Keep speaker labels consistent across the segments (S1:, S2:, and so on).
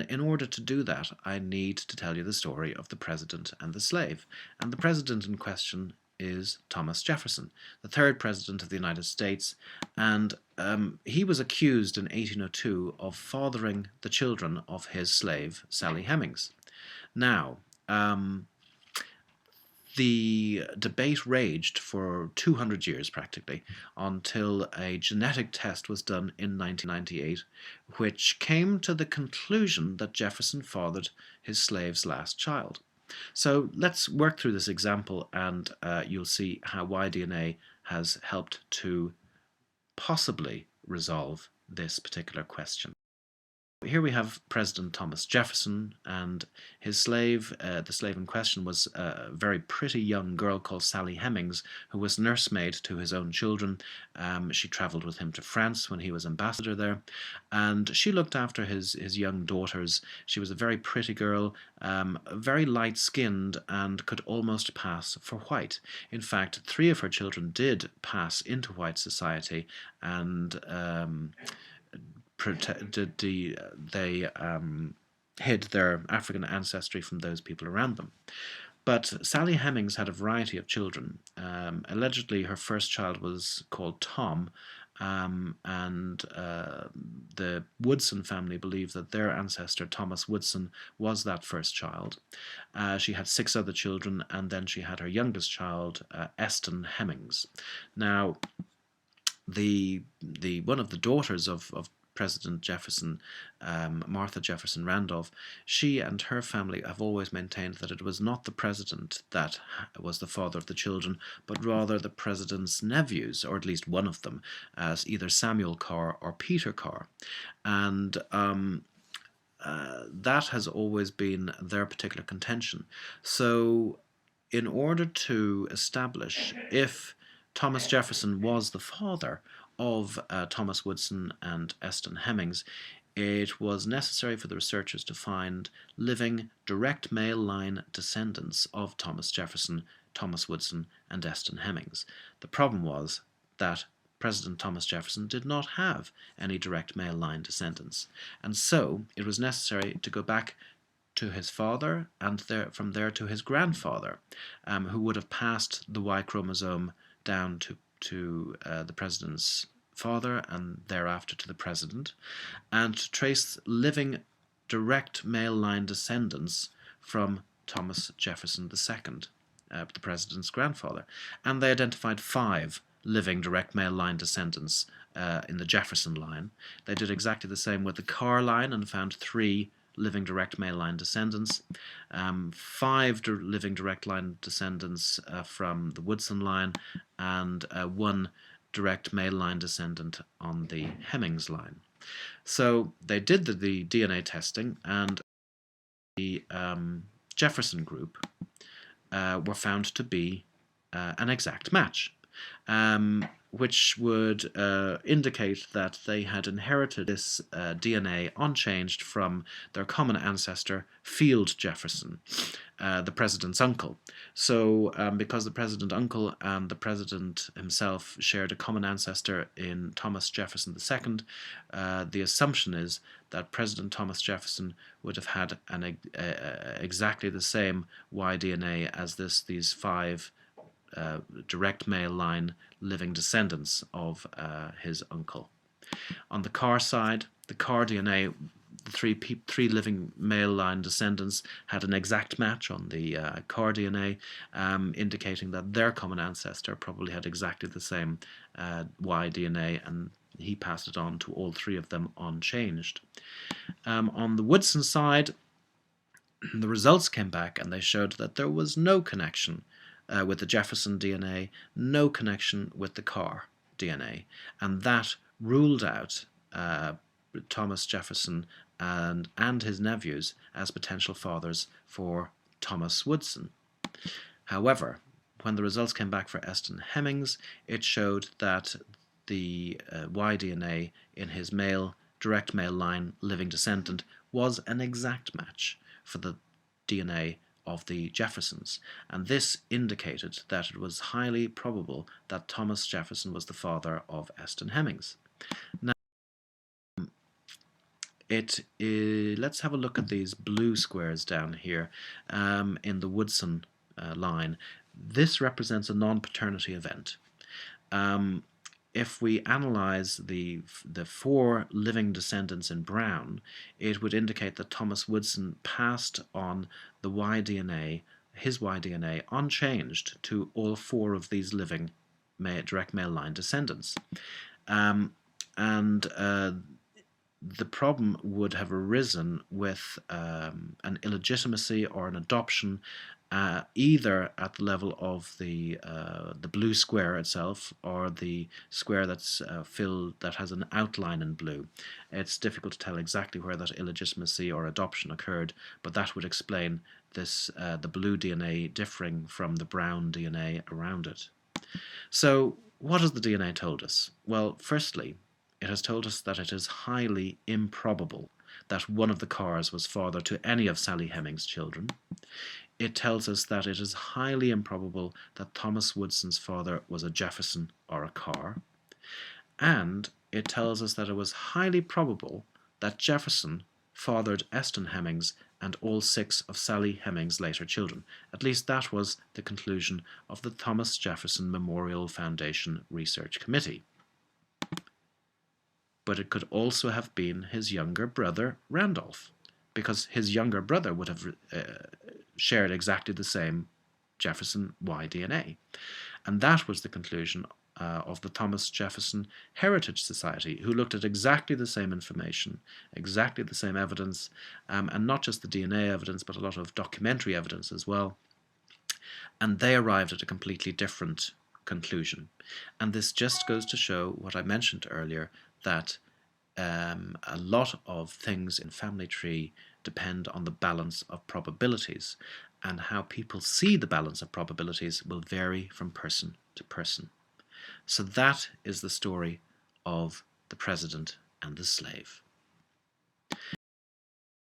S1: And in order to do that, I need to tell you the story of the president and the slave. And the president in question is Thomas Jefferson, the third president of the United States, and he was accused in 1802 of fathering the children of his slave, Sally Hemings. Now, the debate raged for 200 years practically until a genetic test was done in 1998, which came to the conclusion that Jefferson fathered his slave's last child. So let's work through this example, and you'll see how Y-DNA has helped to possibly resolve this particular question. Here we have President Thomas Jefferson and his slave. The slave in question was a very pretty young girl called Sally Hemings, who was nursemaid to his own children. She travelled with him to France when he was ambassador there, and she looked after his young daughters. She was a very pretty girl, very light-skinned, and could almost pass for white. In fact, 3 of her children did pass into white society, and they hid their African ancestry from those people around them. But Sally Hemings had a variety of children. Allegedly, her first child was called Tom, and the Woodson family believed that their ancestor, Thomas Woodson, was that first child. She had 6 other children, and then she had her youngest child, Eston Hemings. Now, one of the daughters of President Jefferson, Martha Jefferson Randolph, she and her family have always maintained that it was not the president that was the father of the children, but rather the president's nephews, or at least one of them, as either Samuel Carr or Peter Carr. And that has always been their particular contention. So in order to establish if Thomas Jefferson was the father of Thomas Woodson and Eston Hemings, it was necessary for the researchers to find living direct male line descendants of Thomas Jefferson, Thomas Woodson, and Eston Hemings. The problem was that President Thomas Jefferson did not have any direct male line descendants, and so it was necessary to go back to his father and from there to his grandfather, who would have passed the Y chromosome down to the president's father and thereafter to the president, and to trace living direct male line descendants from Thomas Jefferson II, the president's grandfather. And they identified 5 living direct male line descendants in the Jefferson line. They did exactly the same with the Carr line and found 3 living direct male line descendants, 5 living direct line descendants from the Woodson line, and 1 direct male line descendant on the Hemings line. So they did the DNA testing, and the Jefferson group were found to be an exact match, which would indicate that they had inherited this DNA unchanged from their common ancestor, Field Jefferson, the president's uncle. So because the president's uncle and the president himself shared a common ancestor in Thomas Jefferson II, the assumption is that President Thomas Jefferson would have had exactly the same Y-DNA as these 5 direct male line living descendants of his uncle. On the Carr side, the Carr DNA, the three living male line descendants had an exact match on the Carr DNA, indicating that their common ancestor probably had exactly the same Y DNA, and he passed it on to all 3 of them unchanged. On the Woodson side, the results came back and they showed that there was no connection with the Jefferson DNA, no connection with the Carr DNA, and that ruled out Thomas Jefferson and his nephews as potential fathers for Thomas Woodson. However, when the results came back for Eston Hemings, it showed that the Y-DNA in his direct male line living descendant was an exact match for the DNA of the Jeffersons, and this indicated that it was highly probable that Thomas Jefferson was the father of Eston Hemings. Now, let's have a look at these blue squares down here in the Woodson line. This represents a non-paternity event. If we analyze the 4 living descendants in brown, it would indicate that Thomas Woodson passed on the Y-DNA, his Y-DNA, unchanged to all 4 of these living direct male line descendants. And the problem would have arisen with an illegitimacy or an adoption, either at the level of the blue square itself or the square that's filled that has an outline in blue. It's difficult to tell exactly where that illegitimacy or adoption occurred, but that would explain this the blue DNA differing from the brown DNA around it. So what has the DNA told us? Well, firstly, it has told us that it is highly improbable that one of the Carrs was father to any of Sally Hemings' children. It tells us that it is highly improbable that Thomas Woodson's father was a Jefferson or a Carr. And it tells us that it was highly probable that Jefferson fathered Eston Hemings and all 6 of Sally Hemings' later children. At least that was the conclusion of the Thomas Jefferson Memorial Foundation Research Committee. But it could also have been his younger brother, Randolph, because his younger brother would have shared exactly the same Jefferson Y-DNA. And that was the conclusion of the Thomas Jefferson Heritage Society, who looked at exactly the same information, exactly the same evidence, and not just the DNA evidence, but a lot of documentary evidence as well. And they arrived at a completely different conclusion. And this just goes to show what I mentioned earlier, that a lot of things in family tree depend on the balance of probabilities, and how people see the balance of probabilities will vary from person to person. So that is the story of the president and the slave.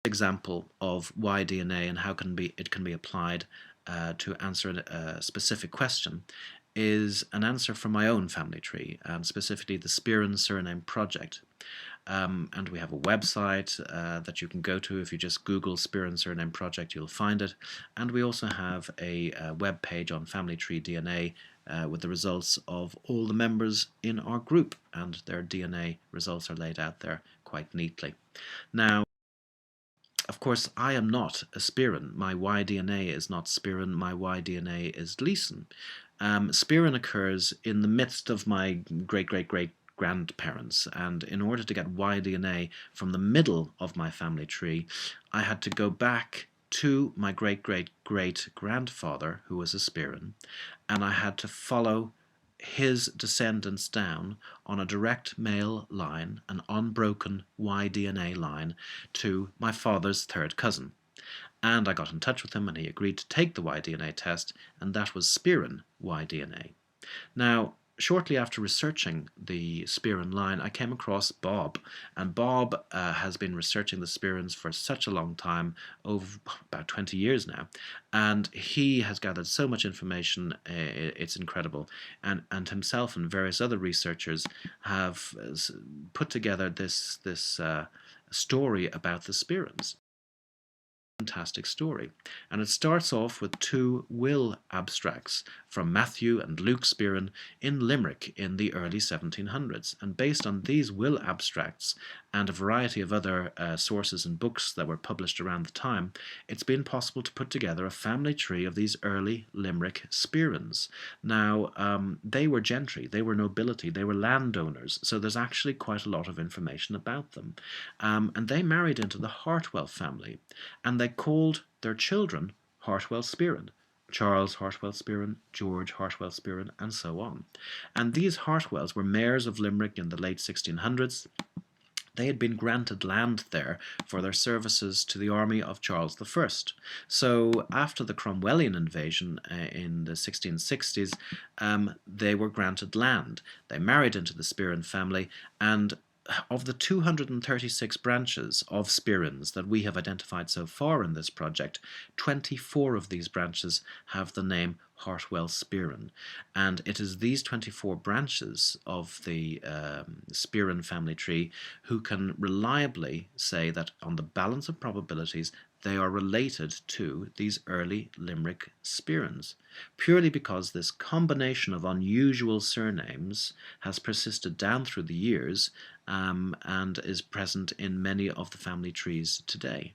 S1: Example of Y-DNA and how it can be applied to answer a specific question is an answer from my own family tree, and specifically the Spearin Surname Project. And we have a website that you can go to. If you just Google Spearin Surname Project, you'll find it. And we also have a web page on Family Tree DNA with the results of all the members in our group, and their DNA results are laid out there quite neatly. Now, of course, I am not a Spearin. My Y-DNA is not Spearin. My Y-DNA is Gleason. Spearin occurs in the midst of my great-great-great-grandparents, and in order to get Y-DNA from the middle of my family tree, I had to go back to my great-great-great-grandfather, who was a Spearin, and I had to follow his descendants down on a direct male line, an unbroken Y-DNA line, to my father's third cousin. And I got in touch with him, and he agreed to take the Y-DNA test, and that was Spearin Y-DNA. Now, shortly after researching the Spearin line, I came across Bob, and Bob has been researching the Spearins for such a long time, over about 20 years now, and he has gathered so much information, it's incredible, and himself and various other researchers have put together this story about the Spearins. Fantastic story, and it starts off with 2 will abstracts from Matthew and Luke Spearin in Limerick in the early 1700s, and based on these will abstracts and a variety of other sources and books that were published around the time, it's been possible to put together a family tree of these early Limerick Spearins. Now, they were gentry, they were nobility, they were landowners, so there's actually quite a lot of information about them. And they married into the Hartwell family, and they called their children Hartwell Spearin. Charles Hartwell Spearin, George Hartwell Spearin, and so on. And these Hartwells were mayors of Limerick in the late 1600s. They had been granted land there for their services to the army of Charles I. So after the Cromwellian invasion in the 1660s, they were granted land. They married into the Spearin family, and of the 236 branches of Spearins that we have identified so far in this project, 24 of these branches have the name Hartwell Spearin. And it is these 24 branches of the Spearin family tree who can reliably say that on the balance of probabilities they are related to these early Limerick Spearins, purely because this combination of unusual surnames has persisted down through the years and is present in many of the family trees today.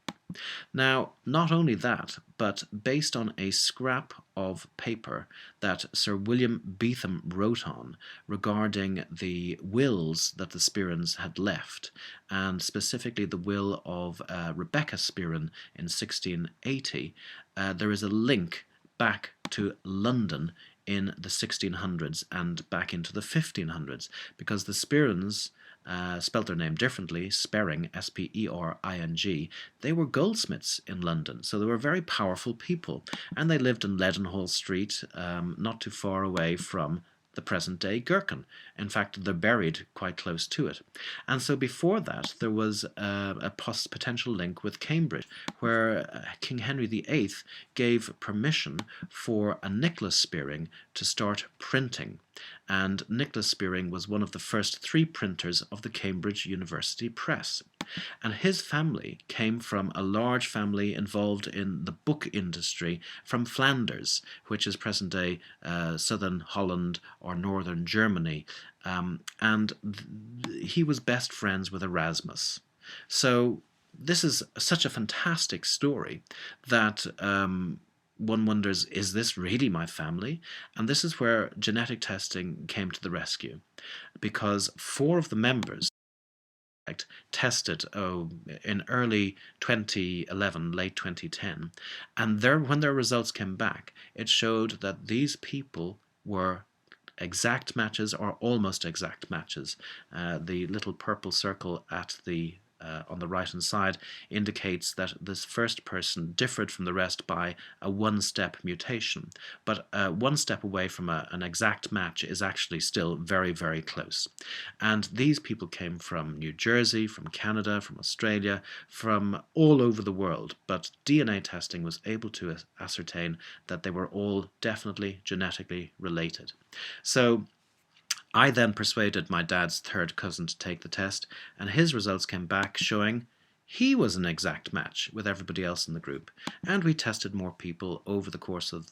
S1: Now, not only that, but based on a scrap of paper that Sir William Beetham wrote on regarding the wills that the Spearins had left, and specifically the will of Rebecca Spearin in 1680, there is a link back to London in the 1600s and back into the 1500s, because the Spearins spelt their name differently, Spering, Spering. They were goldsmiths in London, so they were very powerful people, and they lived in Leadenhall Street, not too far away from the present-day Gherkin. In fact, they're buried quite close to it. And so before that, there was a potential link with Cambridge, where King Henry VIII gave permission for a Nicholas Spearing to start printing. And Nicholas Spearing was one of the first 3 printers of the Cambridge University Press. And his family came from a large family involved in the book industry from Flanders, which is present-day southern Holland or northern Germany. He was best friends with Erasmus. So this is such a fantastic story that one wonders, is this really my family? And this is where genetic testing came to the rescue, because 4 of the members tested in early 2011, late 2010, and when their results came back, it showed that these people were exact matches or almost exact matches. The little purple circle at the on the right hand side indicates that this first person differed from the rest by a 1-step mutation, but 1 step away from an exact match is actually still very, very close. And these people came from New Jersey, from Canada, from Australia, from all over the world, but DNA testing was able to ascertain that they were all definitely genetically related. So I then persuaded my dad's 3rd cousin to take the test, and his results came back showing he was an exact match with everybody else in the group. And we tested more people over the course of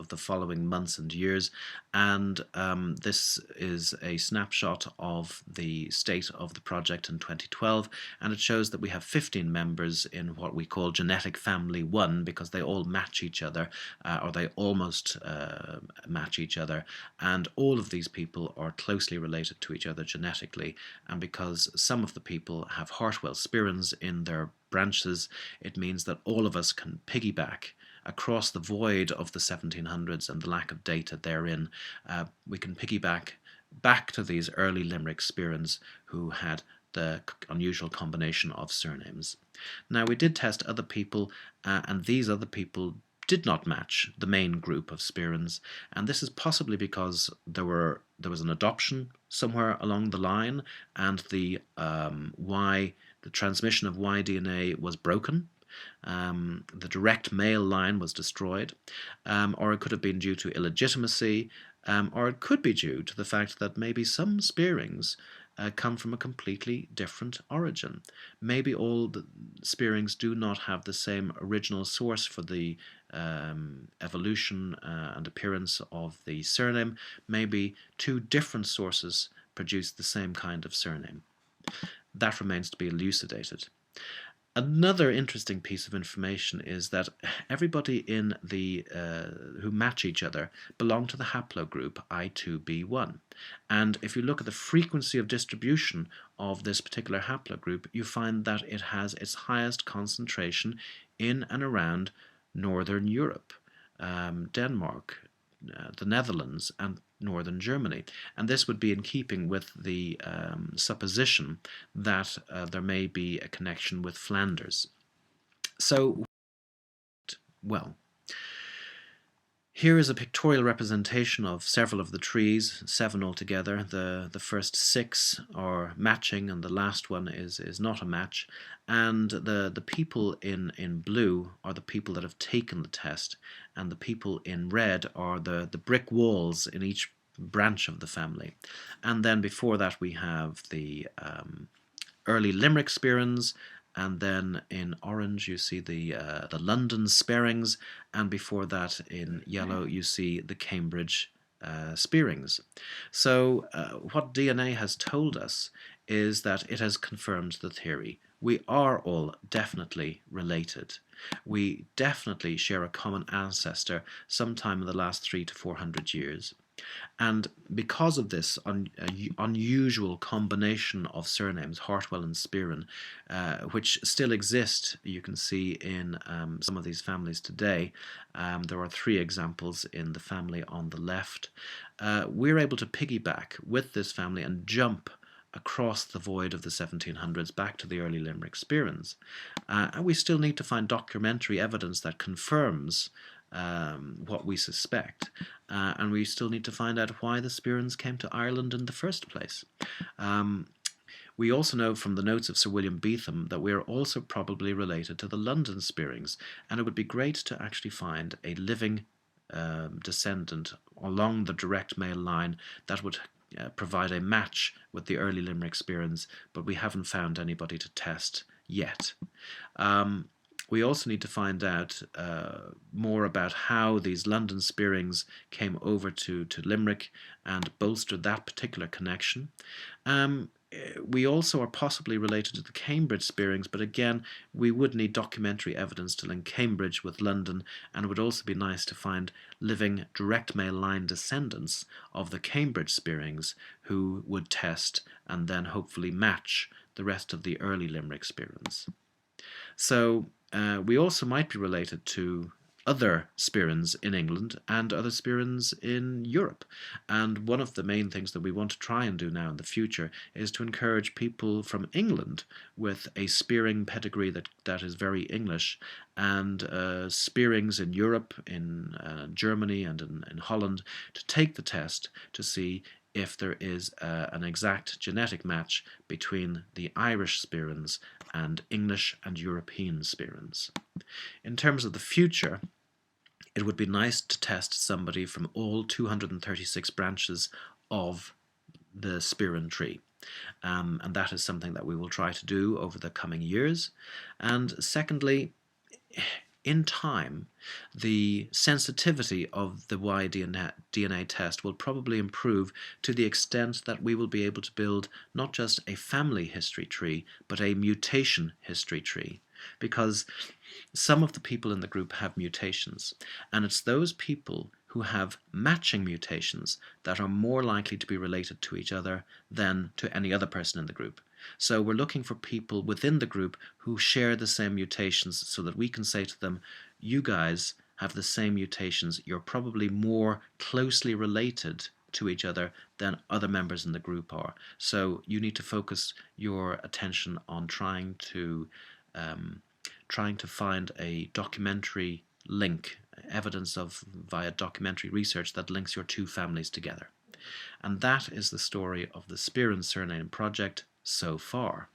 S1: the following months and years, and this is a snapshot of the state of the project in 2012, and it shows that we have 15 members in what we call genetic family 1, because they all match each other, or they almost match each other, and all of these people are closely related to each other genetically, and because some of the people have Hartwell Spearins in their branches, it means that all of us can piggyback across the void of the 1700s and the lack of data therein. We can piggyback back to these early Limerick Spearins who had the unusual combination of surnames. Now, we did test other people, and these other people did not match the main group of Spearins, and this is possibly because there was an adoption somewhere along the line, and the transmission of Y DNA was broken. The direct male line was destroyed, or it could have been due to illegitimacy, or it could be due to the fact that maybe some Spearings come from a completely different origin. Maybe all the Spearings do not have the same original source for the evolution and appearance of the surname. Maybe 2 different sources produce the same kind of surname. That remains to be elucidated. Another interesting piece of information is that everybody in the who match each other belong to the haplogroup I2b1. And if you look at the frequency of distribution of this particular haplogroup, you find that it has its highest concentration in and around Northern Europe, Denmark, the Netherlands, and northern Germany. And this would be in keeping with the supposition that there may be a connection with Flanders. So, well, Here is a pictorial representation of several of the trees, 7 altogether. The first 6 are matching and the last one is not a match. And the people in blue are the people that have taken the test, and the people in red are the brick walls in each branch of the family. And then before that we have the early Limerick Spearings, and then in orange you see the London Sparings, and before that in yellow you see the Cambridge Spearings. So what DNA has told us is that it has confirmed the theory. We are all definitely related. We definitely share a common ancestor sometime in the last 300 to 400 years. And because of this unusual combination of surnames, Hartwell and Spearin, which still exist, you can see in some of these families today. There are 3 examples in the family on the left. We're able to piggyback with this family and jump across the void of the 1700s back to the early Limerick Spearins. And we still need to find documentary evidence that confirms what we suspect, and we still need to find out why the Spearins came to Ireland in the first place. We also know from the notes of Sir William Beetham that we are also probably related to the London Spearings, and it would be great to actually find a living descendant along the direct male line that would provide a match with the early Limerick Spearins, but we haven't found anybody to test yet. We also need to find out more about how these London Spearings came over to Limerick and bolstered that particular connection. We also are possibly related to the Cambridge Spearings, but again, we would need documentary evidence to link Cambridge with London, and it would also be nice to find living direct male line descendants of the Cambridge Spearings who would test and then hopefully match the rest of the early Limerick Spearins. So we also might be related to other Spearins in England and other Spearins in Europe. And one of the main things that we want to try and do now in the future is to encourage people from England with a Spearing pedigree that is very English, and Spearings in Europe, in Germany and in Holland, to take the test to see if there is an exact genetic match between the Irish Spearins and English and European Spearins. In terms of the future, it would be nice to test somebody from all 236 branches of the Spearin tree. And that is something that we will try to do over the coming years. And secondly, in time, the sensitivity of the Y-DNA test will probably improve to the extent that we will be able to build not just a family history tree, but a mutation history tree. Because some of the people in the group have mutations, and it's those people who have matching mutations that are more likely to be related to each other than to any other person in the group. So we're looking for people within the group who share the same mutations so that we can say to them, you guys have the same mutations, you're probably more closely related to each other than other members in the group are. So you need to focus your attention on trying to find a documentary link, evidence of via documentary research that links your 2 families together. And that is the story of the Spearin Surname Project so far.